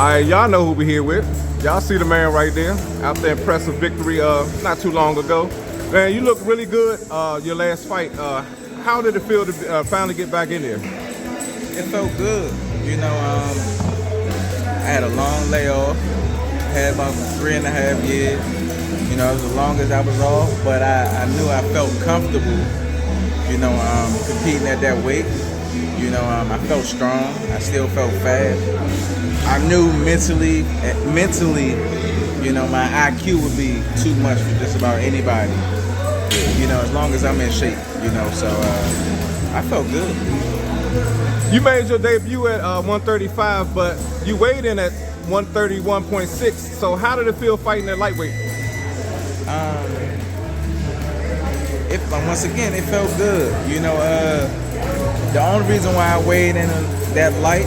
All right, y'all know who we here with. Y'all see the man right there, out there, impressive victory not too long ago. Man, you look really good your last fight. How did it feel to finally get back in there? It felt good. You know, I had a long layoff. Had about 3.5 years. You know, it was the longest I was off, but I knew I felt comfortable, you know, competing at that weight. You know, I felt strong. I still felt fast. I knew mentally, you know, my IQ would be too much for just about anybody. You know, as long as I'm in shape, you know, so I felt good. You made your debut at 135, but you weighed in at 131.6. So how did it feel fighting at lightweight? Once again, it felt good. You know, the only reason why I weighed in that light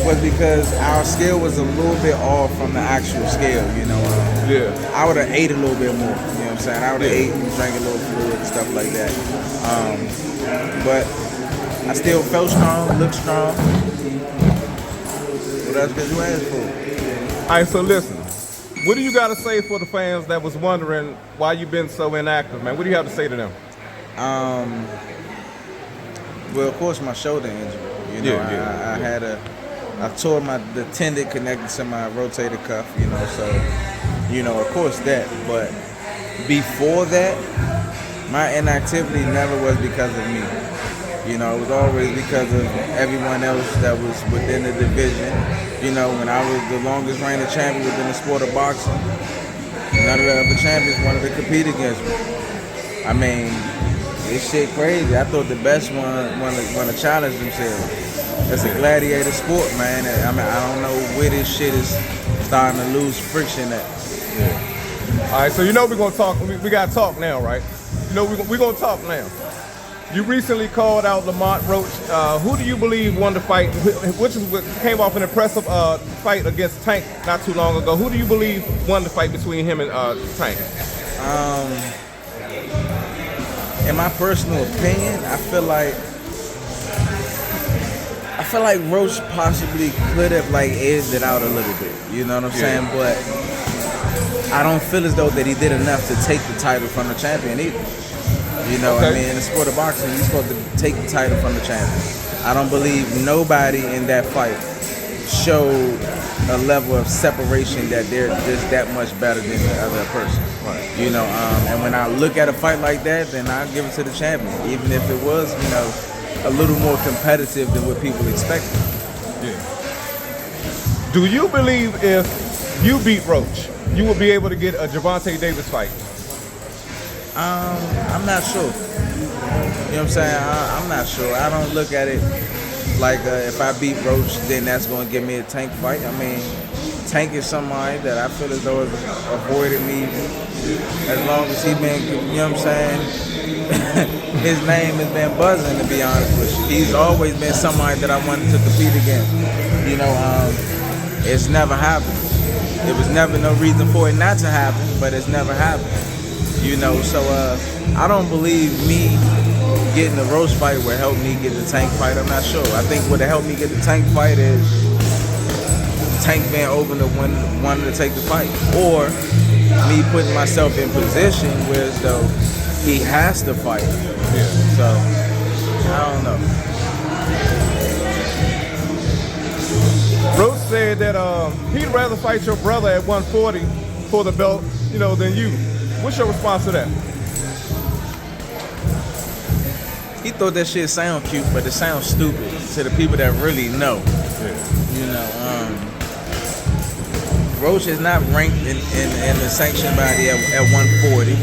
was because our scale was a little bit off from the actual scale, you know. Yeah. I would have ate a little bit more, you know what I'm saying? I would have ate and drank a little fluid and stuff like that. But I still felt strong, looked strong. What else could you ask for? All right, so listen. What do you got to say for the fans that was wondering why you've been so inactive, man? What do you have to say to them? Well, of course, my shoulder injury. You know, I tore the tendon connected to my rotator cuff. You know, so you know, of course that. But before that, my inactivity never was because of me. You know, it was always because of everyone else that was within the division. You know, when I was the longest reigning champion within the sport of boxing, none of the other champions wanted to compete against me. I mean, this shit crazy. I thought the best one want to challenge themselves. It's a gladiator sport, man. I mean, I don't know where this shit is starting to lose friction at. Yeah. All right, so you know we're gonna talk. We gotta talk now, right? You know we're gonna talk now. You recently called out Lamont Roach. Who do you believe won the fight? Which came off an impressive fight against Tank not too long ago. Who do you believe won the fight between him and Tank? In my personal opinion, I feel like Roach possibly could have like edged it out a little bit. You know what I'm saying? But I don't feel as though that he did enough to take the title from the champion either. You know, I mean, in the sport of boxing, you're supposed to take the title from the champion. I don't believe nobody in that fight showed a level of separation that they're just that much better than the other person. Right. You know, and when I look at a fight like that, then I give it to the champion, even if it was, you know, a little more competitive than what people expected. Yeah. Do you believe if you beat Roach, you would be able to get a Gervonta Davis fight? I'm not sure. You know what I'm saying? I'm not sure. I don't look at it like if I beat Roach, then that's going to give me a Tank fight. I mean, Tank is somebody that I feel as though has avoided me as long as he been, you know what I'm saying? His name has been buzzing, to be honest with you. He's always been somebody that I wanted to compete against. You know, it's never happened. There was never no reason for it not to happen, but it's never happened. You know, so I don't believe me getting the Roach fight will help me get the Tank fight. I'm not sure. I think what will help me get the Tank fight is Tank being open to wanting to take the fight, or me putting myself in position where as though he has to fight. Yeah. So I don't know. Roach said that he'd rather fight your brother at 140 for the belt, you know, than you. What's your response to that? He thought that shit sound cute, but it sounds stupid to the people that really know. Yeah. You know, Roach is not ranked in the sanctioned body at 140.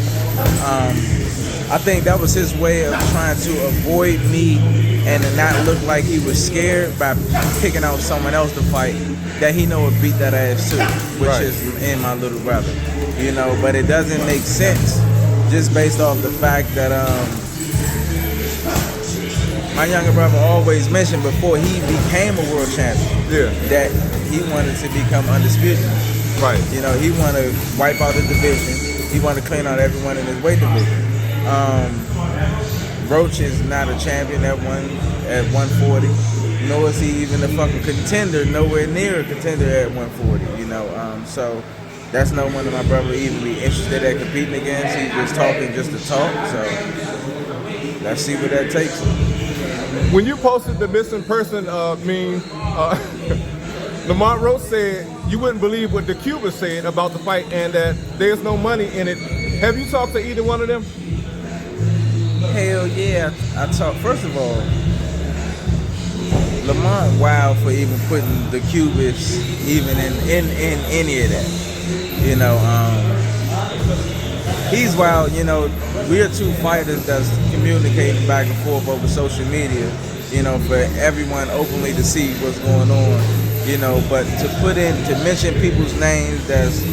I think that was his way of trying to avoid me and to not look like he was scared by picking out someone else to fight that he know would beat that ass too, which is in my little brother. You know, but it doesn't make sense just based off the fact that my younger brother always mentioned before he became a world champion that he wanted to become undisputed. Right. You know, he wanted to wipe out the division. He wanted to clean out everyone in his weight division. Roach is not a champion at 140. nor is he even a fucking contender, nowhere near a contender at 140. You know, so that's no one that my brother even be interested at competing against. He's just talking just to talk. So let's see what that takes. When you posted the missing person meme, Lamont Roach said you wouldn't believe what the Cuban said about the fight and that there's no money in it. Have you talked to either one of them? Hell yeah. I talked, first of all, Lamont wild for even putting the Cubans even in any of that. You know, he's wild. You know, we are two fighters that's communicating back and forth over social media, you know, for everyone openly to see what's going on, you know, but to mention people's names that's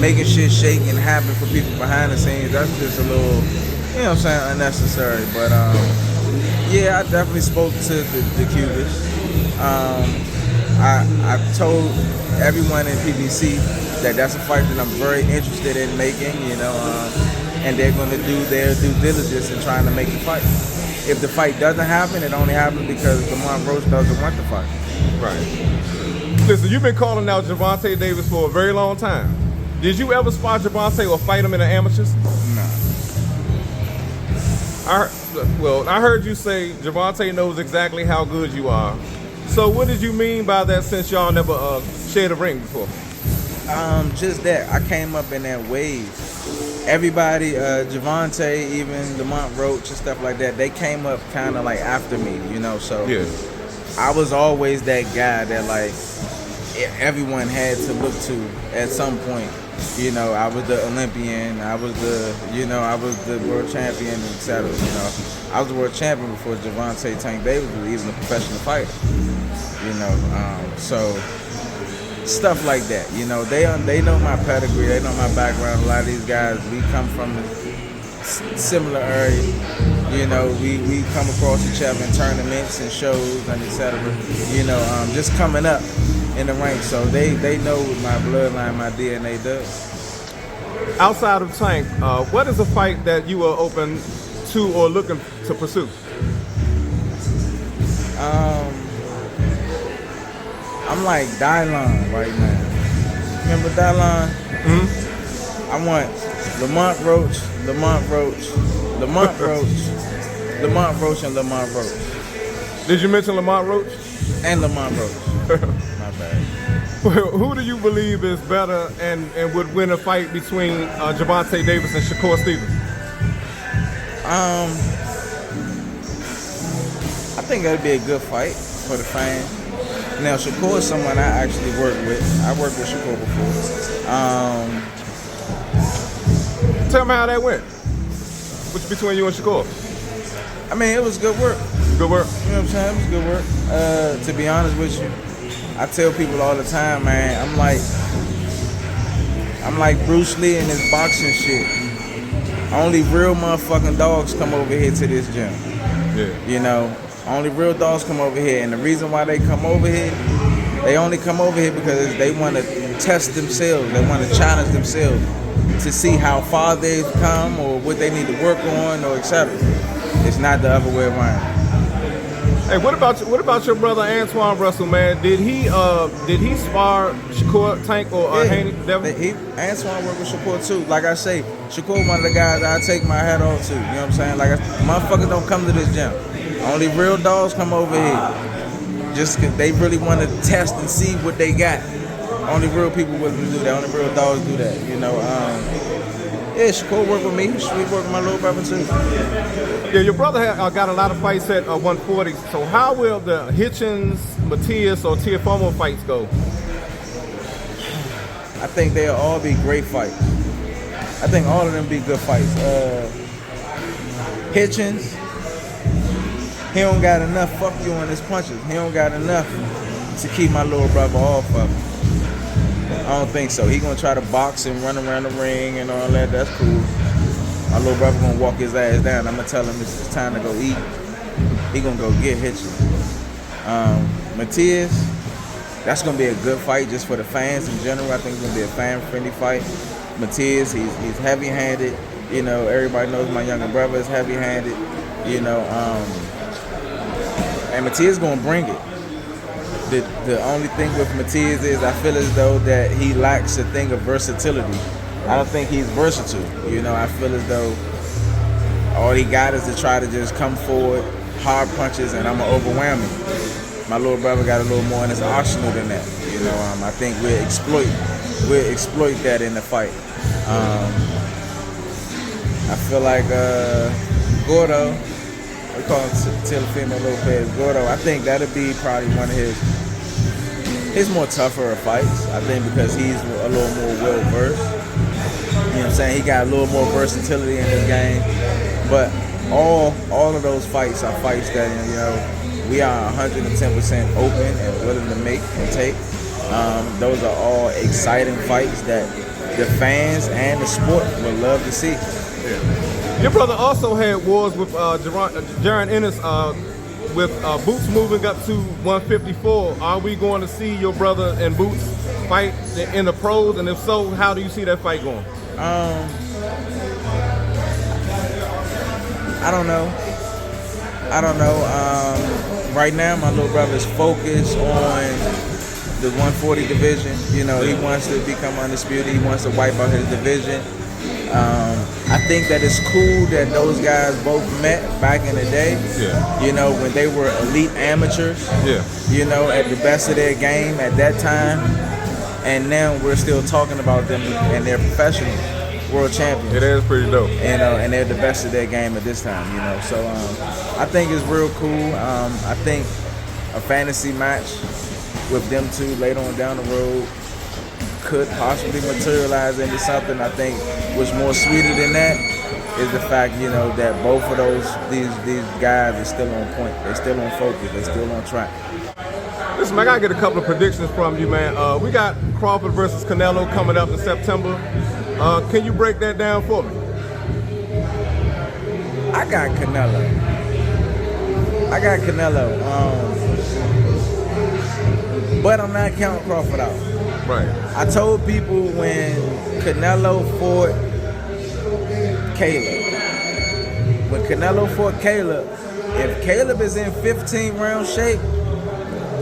making shit shake and happen for people behind the scenes, that's just a little, you know what I'm saying, unnecessary. But yeah, I definitely spoke to the Cubans. I told everyone in PBC that that's a fight that I'm very interested in making, you know, and they're going to do their due diligence in trying to make the fight. If the fight doesn't happen, it only happens because Lamont Roach doesn't want the fight. Right. Listen, you've been calling out Gervonta Davis for a very long time. Did you ever spot Gervonta or fight him in the amateurs? No. I heard you say Gervonta knows exactly how good you are. So what did you mean by that since y'all never shared a ring before? Just that. I came up in that wave. Everybody, Gervonta, even Lamont Roach and stuff like that, they came up kind of like after me, you know, so yeah. I was always that guy that like everyone had to look to at some point. You know, I was the Olympian, I was the world champion, etc. You know, I was the world champion before Gervonta Tank Davis was even a professional fighter. You know, so stuff like that. You know, they know my pedigree, they know my background. A lot of these guys, we come from a similar area. You know, we come across each other in tournaments and shows and etc. You know, just coming up in the ranks, so they know what my bloodline, my DNA does. Outside of Tank, what is a fight that you are open to or looking to pursue? I'm like Dylon right now. Remember Dylon? Mm-hmm. I want Lamont Roach, and Lamont Roach. Did you mention Lamont Roach? And Lamont Roach. My bad. Well, who do you believe is better and would win a fight between Gervonta Davis and Shakur Stevens? I think that'd be a good fight for the fans. Now, Shakur is someone I actually worked with. I worked with Shakur before. Tell me how that went. Which between you and Shakur? I mean, it was good work. Good work. You know what I'm saying? It was good work. To be honest with you, I tell people all the time, man, I'm like Bruce Lee and his boxing shit. Only real motherfucking dogs come over here to this gym. Yeah. You know, only real dogs come over here. And the reason why they come over here, they only come over here because they want to test themselves. They want to challenge themselves to see how far they've come or what they need to work on or etc. It's not the other way around. Hey, what about your brother Antoine Russell, man? Did he spar Shakur Tank or Haney Devin? Antoine worked with Shakur too. Like I say, Shakur one of the guys I take my hat off to. You know what I'm saying? Like motherfuckers don't come to this gym. Only real dogs come over here. Just 'cause they really want to test and see what they got. Only real people willing to do that. Only real dogs do that. You know. Yeah, Shakur worked with me. She worked with my little brother too. Yeah, your brother got a lot of fights at 140. So how will the Hitchens, Matias, or Tiafomo fights go? I think they'll all be great fights. I think all of them be good fights. Hitchens, he don't got enough fuck you on his punches. He don't got enough to keep my little brother off of him. I don't think so. He gonna try to box and run around the ring and all that. That's cool. My little brother gonna walk his ass down. I'm gonna tell him it's time to go eat. He gonna go get Hitchens. Matias, that's gonna be a good fight just for the fans in general. I think it's gonna be a fan-friendly fight. Matias, he's heavy-handed. You know, everybody knows my younger brother is heavy-handed. You know, and Matias gonna bring it. The only thing with Matias is I feel as though that he lacks a thing of versatility. I don't think he's versatile. You know, I feel as though all he got is to try to just come forward, hard punches, and I'm gonna overwhelm him. My little brother got a little more in his arsenal than that. You know, I think we'll exploit that in the fight. I feel like Gordo, we call him Teofimo Lopez, Gordo. I think that'll be probably one of his more tougher fights. I think because he's a little more well versed. You know what I'm saying? He got a little more versatility in his game. But all of those fights are fights that, you know, we are 110% open and willing to make and take. Those are all exciting fights that the fans and the sport would love to see. Yeah. Your brother also had wars with Jaron Ennis with Boots moving up to 154. Are we going to see your brother and Boots fight in the pros? And if so, how do you see that fight going? I don't know. Right now, my little brother is focused on the 140 division. You know, he wants to become undisputed. He wants to wipe out his division. I think that it's cool that those guys both met back in the day. Yeah. You know, when they were elite amateurs. Yeah. You know, at the best of their game at that time. And now we're still talking about them and they're professionals, world champions. It is pretty dope. And they're the best of their game at this time, you know. So I think it's real cool. I think a fantasy match with them two later on down the road could possibly materialize into something. I think what's more sweeter than that is the fact, you know, that both of these guys are still on point. They're still on focus. They're still on track. Listen, man, I gotta get a couple of predictions from you, man. We got Crawford versus Canelo coming up in September. Can you break that down for me? I got Canelo. But I'm not counting Crawford out. Right. I told people when Canelo fought Caleb, if Caleb is in 15-round shape,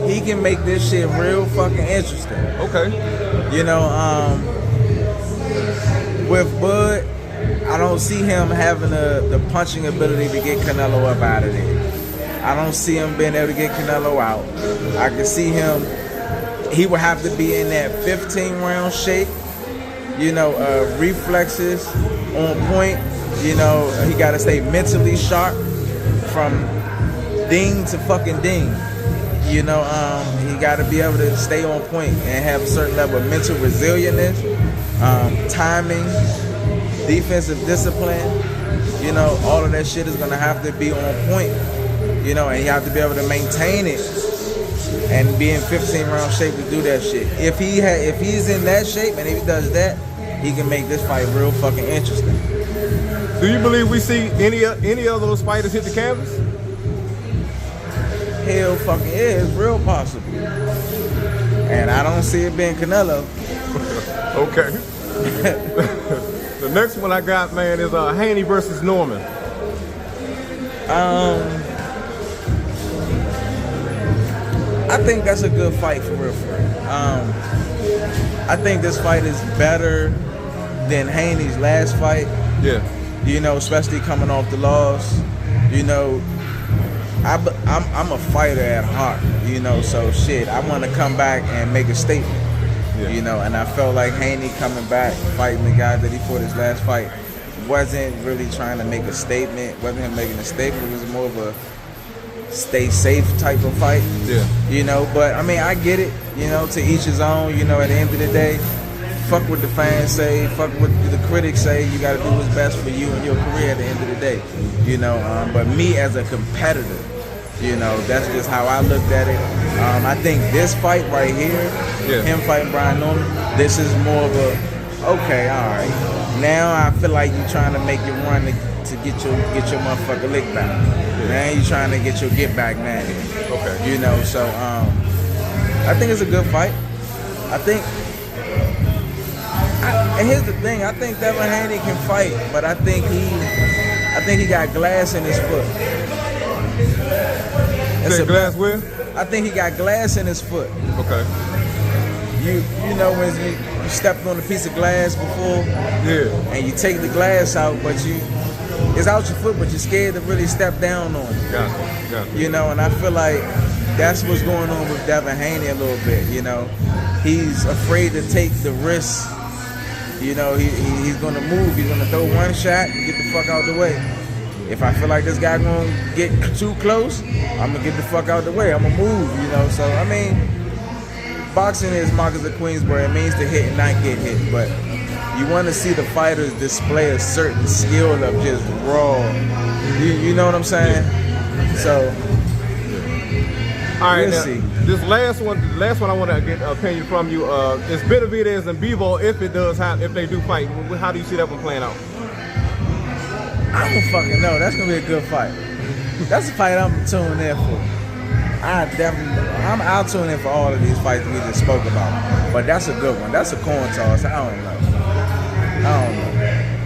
he can make this shit real fucking interesting. Okay. You know, with Bud, I don't see him having the punching ability to get Canelo up out of there. I don't see him being able to get Canelo out. I can see him, he would have to be in that 15-round shape. You know, reflexes on point. You know, he got to stay mentally sharp from ding to fucking ding. You know, he got to be able to stay on point and have a certain level of mental resilience, timing, defensive discipline. You know, all of that shit is going to have to be on point. You know, and you have to be able to maintain it and be in 15-round shape to do that shit. If he's in that shape and if he does that, he can make this fight real fucking interesting. Do you believe we see any of those fighters hit the canvas? Hell fucking yeah, it's real possible. And I don't see it being Canelo. Okay. The next one I got, man, is Haney versus Norman. I think that's a good fight for real. I think this fight is better than Haney's last fight. Yeah. You know, especially coming off the loss. You know, I'm a fighter at heart. You know, so shit, I want to come back and make a statement. Yeah. You know, and I felt like Haney coming back, fighting the guy that he fought his last fight, wasn't really trying to make a statement. Wasn't him making a statement. It was more of a stay safe type of fight. Yeah. You know, but I mean, I get it. You know, to each his own. You know, at the end of the day, fuck what the fans say, fuck what the critics say. You got to do what's best for you and your career at the end of the day. You know, but me as a competitor, you know, that's just how I looked at it. I think this fight right here, him fighting Brian Norman, this is more of a, okay, all right. Now I feel like you're trying to make your run to get your motherfucker lick back. Now you're trying to get your get back man. Okay. You know, so I think it's a good fight. I think, and here's the thing, I think Devin Haney can fight, but I think he got glass in his foot. You said glass where? I think he got glass in his foot. Okay. You know when you stepped on a piece of glass before, Yeah. and you take the glass out, but it's out your foot, but you're scared to really step down on it. Gotcha. You know, and I feel like that's what's going on with Devin Haney a little bit. You know, he's afraid to take the risk. You know, he's gonna move. He's gonna throw one shot and get the fuck out the way. If I feel like this guy gonna get too close, I'm gonna get the fuck out the way. I'm gonna move. You know, so I mean, boxing is Marcus of Queensborough. It means to hit and not get hit, but you want to see the fighters display a certain skill of just raw. You know what I'm saying? So, all right, we'll now, see. This last one I want to get an opinion from you. Is Benavidez and Bivol, if they do fight, how do you see that one playing out? I don't fucking know. That's gonna be a good fight. That's a fight I'm tuning in for. I'll tune in for all of these fights we just spoke about. But that's a good one. That's a coin toss. I don't know.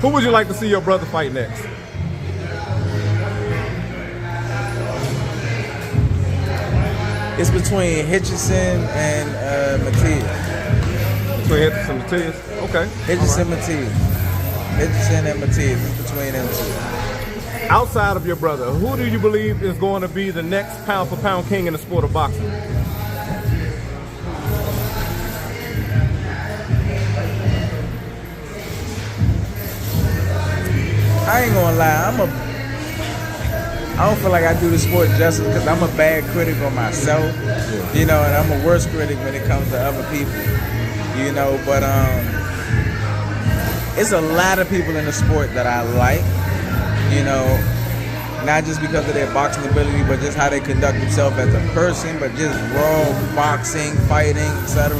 Who would you like to see your brother fight next? It's between Hitchison and Matias. Between Hitchison and Matias? Okay. Hitchison and Matias. Hitchison and Matias. It's between them two. Outside of your brother, who do you believe is going to be the next pound-for-pound king in the sport of boxing? I ain't gonna lie, I don't feel like I do the sport justice because I'm a bad critic on myself, you know, and I'm a worse critic when it comes to other people, you know, but it's a lot of people in the sport that I like, you know, not just because of their boxing ability, but just how they conduct themselves as a person, but just raw boxing, fighting, etc.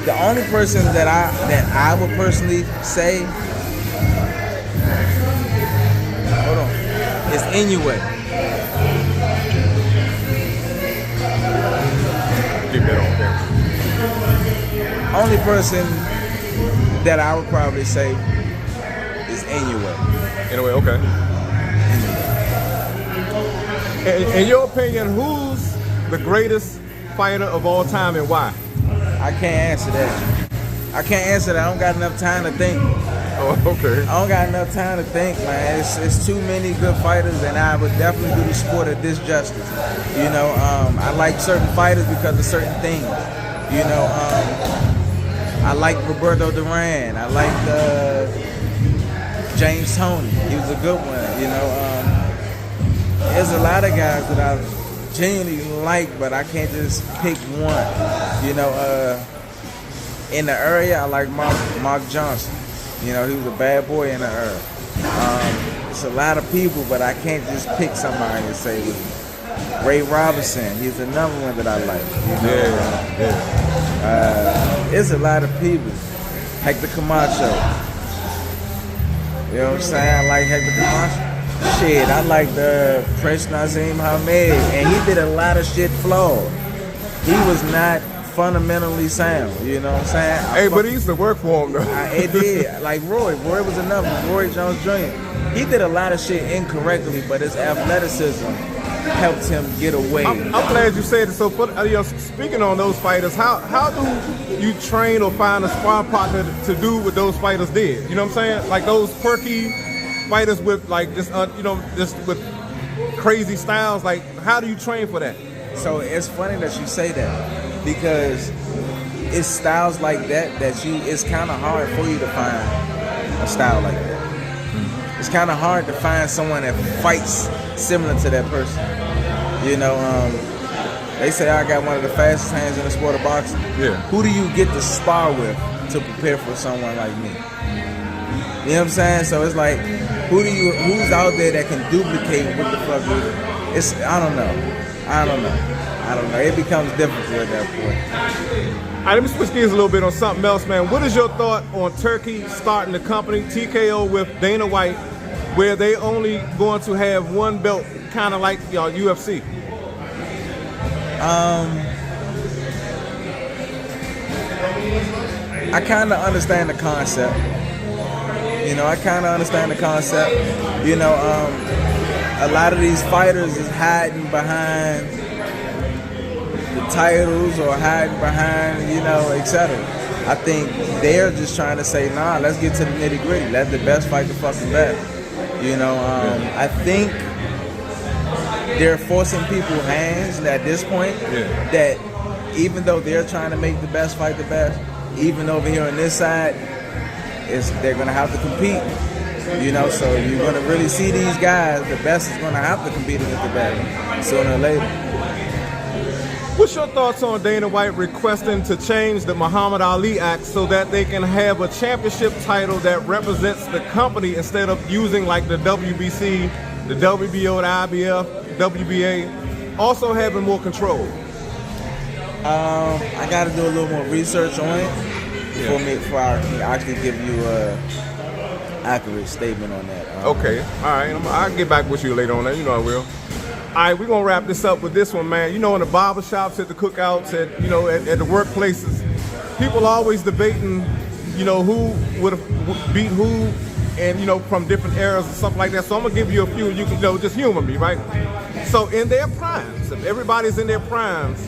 The only person that I would personally say, hold on, is Inoue. Keep that on there. Only person that I would probably say is Inoue. Anyway, okay. In your opinion, who's the greatest fighter of all time and why? I can't answer that. I don't got enough time to think. Oh, okay. I don't got enough time to think, man. It's too many good fighters, and I would definitely do the sport a disjustice. You know, I like certain fighters because of certain things. You know, I like Roberto Duran. I like James Toney. He was a good one. You know, there's a lot of guys that I genuinely like, but I can't just pick one. You know, in the area, I like Mark Johnson. You know, he was a bad boy in the area. It's a lot of people, but I can't just pick somebody and say Ray Robinson. He's another one that I like. You know? It's a lot of people. Hector Camacho. You know what I'm saying? I like Hector Camacho. Shit, I like the Prince Nazim Hamed, and he did a lot of shit flawed. He was not fundamentally sound, you know what I'm saying? Hey, but he used to work for him though. It did. Like Roy was another one. Roy Jones Jr. He did a lot of shit incorrectly, but his athleticism helped him get away. I'm glad you said it. So, speaking on those fighters, how do you train or find a sparring partner to do what those fighters did? You know what I'm saying? Like those quirky fighters with like just just with crazy styles. Like, how do you train for that? So it's funny that you say that. Because it's styles like that it's kind of hard for you to find a style like that. It's kind of hard to find someone that fights similar to that person. You know, they say I got one of the fastest hands in the sport of boxing. Yeah. Who do you get to spar with to prepare for someone like me? You know what I'm saying? So it's like, who's out there that can duplicate what the fuck you do? I don't know. It becomes difficult at that point. All right, let me switch gears a little bit on something else, man. What is your thought on Turkey starting the company, TKO, with Dana White, where they only going to have one belt, kind of like y'all UFC? I kind of understand the concept. You know, a lot of these fighters is hiding behind the titles or hiding behind, etc. I think they're just trying to say, nah, let's get to the nitty gritty. Let the best fight the fucking best. I think they're forcing people's hands at this point that even though they're trying to make the best fight the best, even over here on this side, they're going to have to compete. So you're going to really see these guys, the best is going to have to compete against the best sooner or later. What's your thoughts on Dana White requesting to change the Muhammad Ali Act so that they can have a championship title that represents the company instead of using like the WBC, the WBO, the IBF, WBA, also having more control? I got to do a little more research on it before I can actually give you a accurate statement on that. Okay, all right. I'll get back with you later on that. I will. All right, we're going to wrap this up with this one, man. In the barber shops, at the cookouts, at the workplaces, people are always debating, who would have beat who and, from different eras and stuff like that. So I'm going to give you a few, you can, just humor me, right? So in their primes, if everybody's in their primes,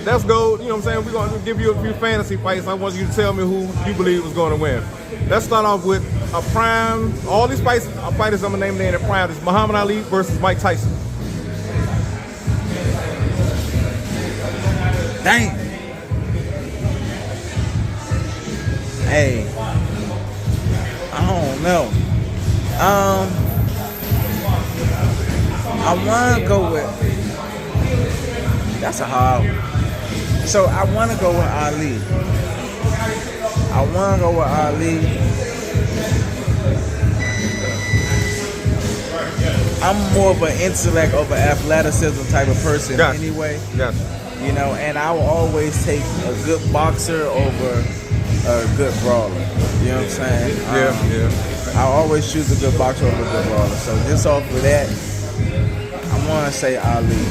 let's go, we're going to give you a few fantasy fights. I want you to tell me who you believe is going to win. Let's start off with a prime. All these fighters I'm going to name in their prime. Is Muhammad Ali versus Mike Tyson. Dang. Hey. I don't know. I want to go with... That's a hard one. So I want to go with Ali. I'm more of an intellect over athleticism type of person anyway. Yes. And I will always take a good boxer over a good brawler. You know what I'm saying? Yeah. I'll always choose a good boxer over a good brawler. So just off of that, I want to say Ali.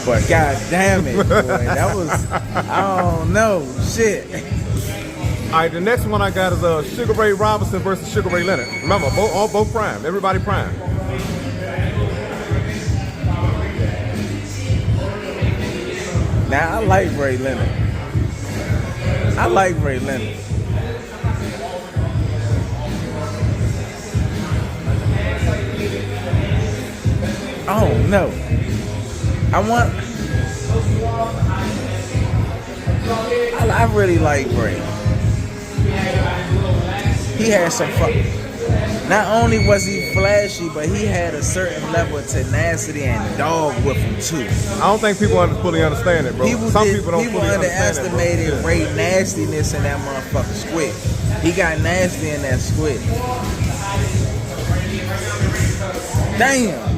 But god damn it, boy, that was, I don't know, shit. All right, the next one I got is Sugar Ray Robinson versus Sugar Ray Leonard. Remember, both prime, everybody prime. Now, I like Ray Leonard. Oh, no. I really like Ray. He had some fun. Not only was he flashy, but he had a certain level of tenacity and dog with him too. I don't think people fully understand it, bro. Some people don't fully understand it. People underestimated Ray nastiness in that motherfucking squid. He got nasty in that squid. Damn.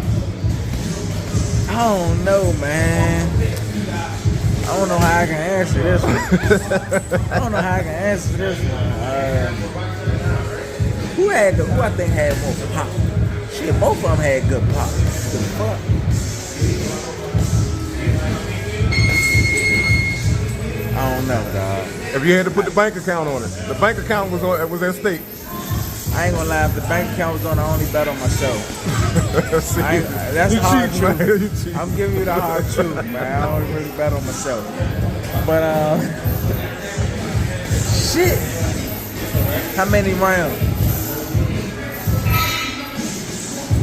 I don't know, man. I don't know how I can answer this one. Who I think had more pop? Shit, both of them had good pop. Good fuck. I don't know, dog. If you had to put the bank account on it, the bank account was at stake. I ain't gonna lie, if the bank account was on, I only bet on myself. See, that's you hard cheat, truth. Man. You cheat. I'm giving you the hard truth, man. I don't really bet on myself. But shit. How many rounds?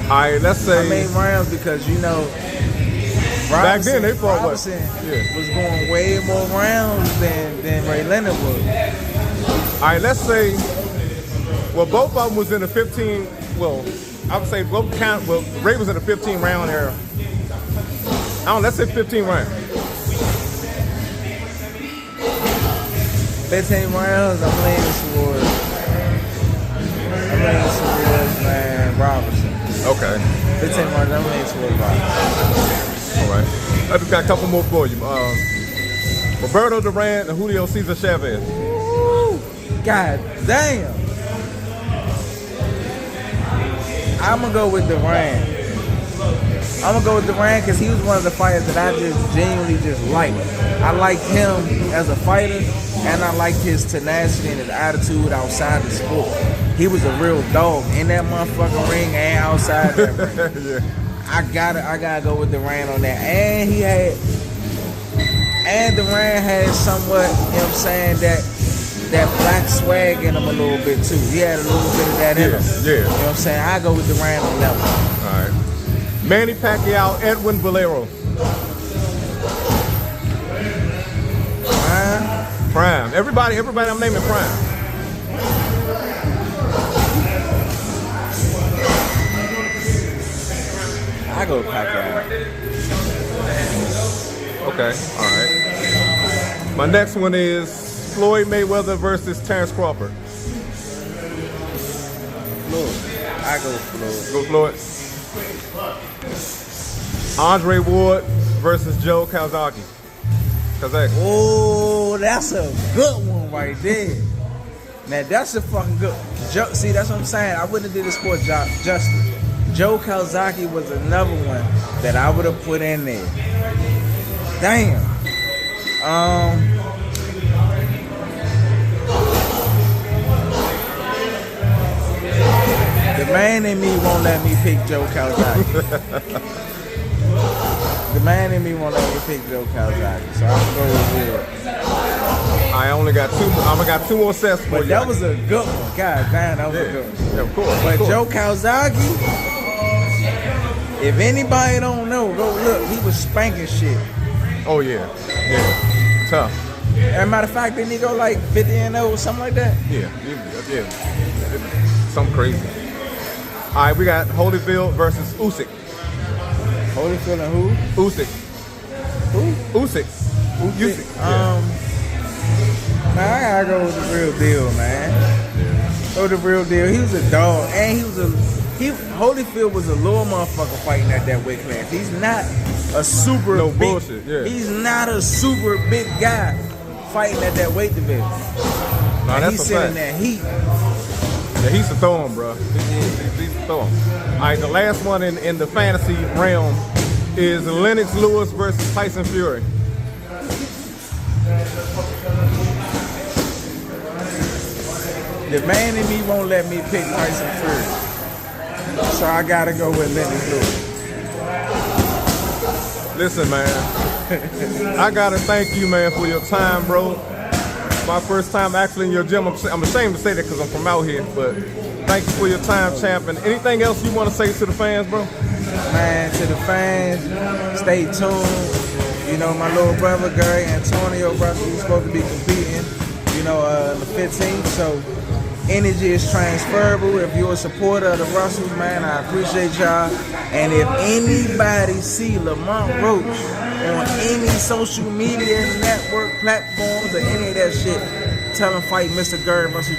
All right, let's say. How many rounds? Because back then they fought Robinson was going way more rounds than Ray Leonard was. All right, let's say. Well, both of them was in the 15. Well, I would say both count. Well, Ray was in the 15 round era. Let's say 15 rounds. 15 rounds. I'm leaning towards man Robinson. Okay. 15 rounds. I'm leaning towards Robinson. All right. I just got a couple more for you. Roberto Duran and Julio Cesar Chavez. Ooh, god damn. I'm gonna go with Duran. I'm gonna go with Durant because he was one of the fighters that I just genuinely just liked. I liked him as a fighter, and I liked his tenacity and his attitude outside the sport. He was a real dog in that motherfucking ring and outside that ring. Yeah. I gotta go with Durant on that. And Durant had somewhat, you know what I'm saying, that black swag in him a little bit too. He had a little bit of that in him. Yeah. You know what I'm saying? I go with Durant on that one. All right. Manny Pacquiao, Edwin Valero. Prime. Everybody I'm naming Prime. I go with Pacquiao. Okay, all right. My next one is Floyd Mayweather versus Terrence Crawford. Floyd. I go with Floyd. Go Floyd. Andre Ward versus Joe Calzaghe. Oh, that's a good one right there. Now that's a fucking good. See, that's what I'm saying. I wouldn't have did the sport justice. Joe Calzaghe was another one that I would have put in there. Damn. The man in me won't let me pick Joe Calzaghe. The man in me won't let me pick Joe Calzaghe, so I'm gonna go with Wood. I only got two. I got two more sets for But you. that was a good one. God damn, that was a good one. Yeah, of course. But of course. Joe Calzaghe, if anybody don't know, go look. He was spanking shit. Oh yeah. Tough. As a matter of fact, didn't he go like 50-0 something like that? Yeah. Something crazy. All right, we got Holyfield versus Usyk. Holyfield and who? Usyk. Who? Usyk. Yeah. Man, I gotta go with the real deal, man. Go with the real deal. He was a dog, and Holyfield was a little motherfucker fighting at that weight class. He's not a super No big, bullshit, yeah. He's not a super big guy fighting at that weight division. Nah, And that's he's a sitting fact. that heat. Yeah, he's a throw him, bro. He's a throw him. All right, the last one in the fantasy realm is Lennox Lewis versus Tyson Fury. The man in me won't let me pick Tyson Fury, so I gotta go with Lennox Lewis. Listen, man, I gotta thank you, man, for your time, bro. My first time actually in your gym. I'm ashamed to say that because I'm from out here, but thank you for your time, champ. And anything else you want to say to the fans, bro? Man, to the fans, stay tuned. You know, my little brother, Gary Antonio, bro, he's supposed to be competing, the 15th. So energy is transferable. If you're a supporter of the Russells, man, I appreciate y'all. And if anybody see Lamont Roach on any social media network platforms or any of that shit, tell him fight Mr. Gary Russell.